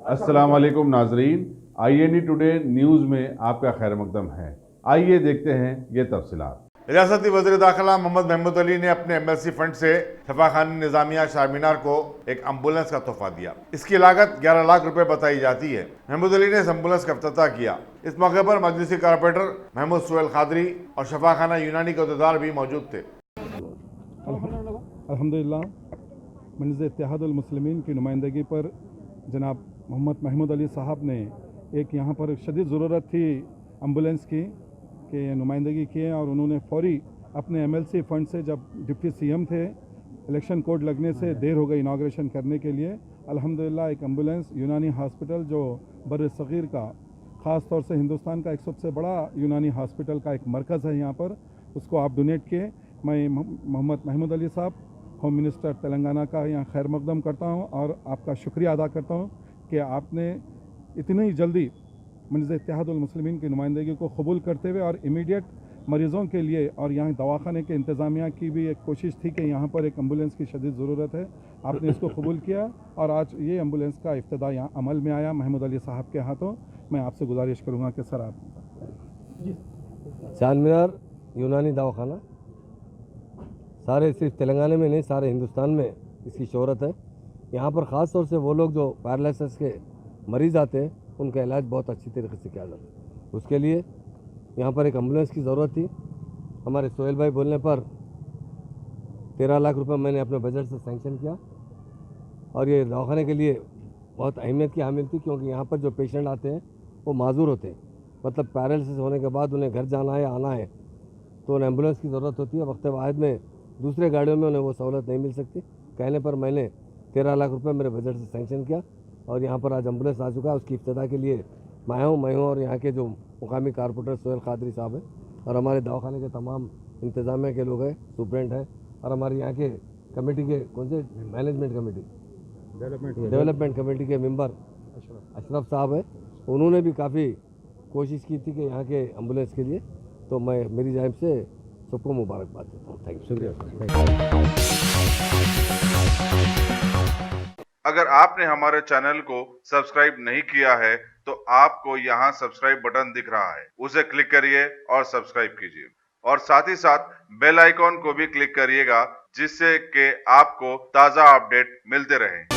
अस्सलाम वालेकुम नाजरीन, INE टुडे न्यूज़ में आपका खैर मकदम है। आइए देखते हैं ये तफसीलात। रियासती वज़ीर दाखिला मोहम्मद महमूद अली ने अपने MLC फंड से शफाखाना निज़ामिया शारमीनार को एक एम्बुलेंस का तोहफा दिया। इसकी लागत 11 लाख रुपए बताई जाती है। महमूद अली ने इस एम्बुलेंस का इफ्तिताह किया। इस मौके पर मजलिसी कारपोरेटर महमूद सुहेल खादरी और शफाखाना यूनानी के अहदेदार भी मौजूद थे। अल्हम्दुलिल्लाह मजलिस इत्तेहादुल मुस्लिमीन की नुमाइंदगी पर जनाब मोहम्मद महमूद अली साहब ने एक यहाँ पर शदीद ज़रूरत थी एम्बुलेंस की कि नुमाइंदगी किए और उन्होंने फौरी अपने MLC फ़ंड से, जब डिप्टी CM थे, इलेक्शन कोड लगने से देर हो गई इनाग्रेशन करने के लिए, अल्हम्दुलिल्लाह एक एम्बुलेंस यूनानी हॉस्पिटल जो बर सग़ीर का, ख़ास तौर से हिंदुस्तान का एक सबसे बड़ा यूनानी हॉस्पिटल का एक मरकज़ है यहाँ पर, उसको आप डोनेट किए। मैं मोहम्मद महमूद अली साहब, होम मिनिस्टर तेलंगाना का यहाँ खैर मकदम करता हूँ और आपका शुक्रिया अदा करता हूँ कि आपने इतनी जल्दी मजलिस इत्तेहादुल मुस्लिमीन की नुमाइंदगी को कबूल करते हुए और इमीडिएट मरीज़ों के लिए, और यहाँ दवाखाने के इंतज़ामिया की भी एक कोशिश थी कि यहाँ पर एक एम्बुलेंस की शदीद ज़रूरत है, आपने इसको कबूल किया और आज ये एम्बुलेंस का इफ्तिताह यहाँ अमल में आया महमूद अली साहब के हाथों। मैं आपसे गुजारिश करूँगा कि सर आप चारमीनार यूनानी दवाखाना सारे सिर्फ तेलंगाना में नहीं, सारे हिंदुस्तान में इसकी शोहरत है। यहाँ पर ख़ास तौर से वो लोग जो पैरालिसिस के मरीज़ आते हैं उनका इलाज बहुत अच्छी तरीके से किया जाता है। उसके लिए यहाँ पर एक एम्बुलेंस की ज़रूरत थी। हमारे सोहेल भाई बोलने पर 13 लाख रुपए मैंने अपने बजट से सैंक्शन किया और ये दवाखाने के लिए बहुत अहमियत की हामिल थी, क्योंकि यहाँ पर जो पेशेंट आते हैं वो माजूर होते हैं, मतलब पैरालिसिस होने के बाद उन्हें घर जाना है, आना है, तो उन्हें एम्बुलेंस की ज़रूरत होती है। वक्त वाहिद में दूसरे गाड़ियों में उन्हें वो सहूलत नहीं मिल सकती। कहने पर मैंने 13 लाख रुपए मेरे बजट से सैंक्शन किया और यहाँ पर आज एम्बुलेंस आ चुका है। उसकी इफ्तिताह के लिए मैं हूँ और यहाँ के जो मुकामी कारपोरेटर सुहेल खादरी साहब हैं और हमारे दवाखाने के तमाम इंतजामिया के लोग हैं, सुप्रेंट हैं, और हमारे यहाँ के कमेटी के कौन से मैनेजमेंट कमेटी, डेवलपमेंट कमेटी के मेंबर अशरफ साहब हैं। उन्होंने भी काफ़ी कोशिश की थी कि यहाँ के एम्बुलेंस के लिए, तो मैं मेरी जानिब से सबको मुबारकबाद देता हूँ। थैंक यू, शुक्रिया। अगर आपने हमारे चैनल को सब्सक्राइब नहीं किया है तो आपको यहाँ सब्सक्राइब बटन दिख रहा है, उसे क्लिक करिए और सब्सक्राइब कीजिए और साथ ही साथ बेल आइकॉन को भी क्लिक करिएगा, जिससे कि आपको ताज़ा अपडेट मिलते रहें।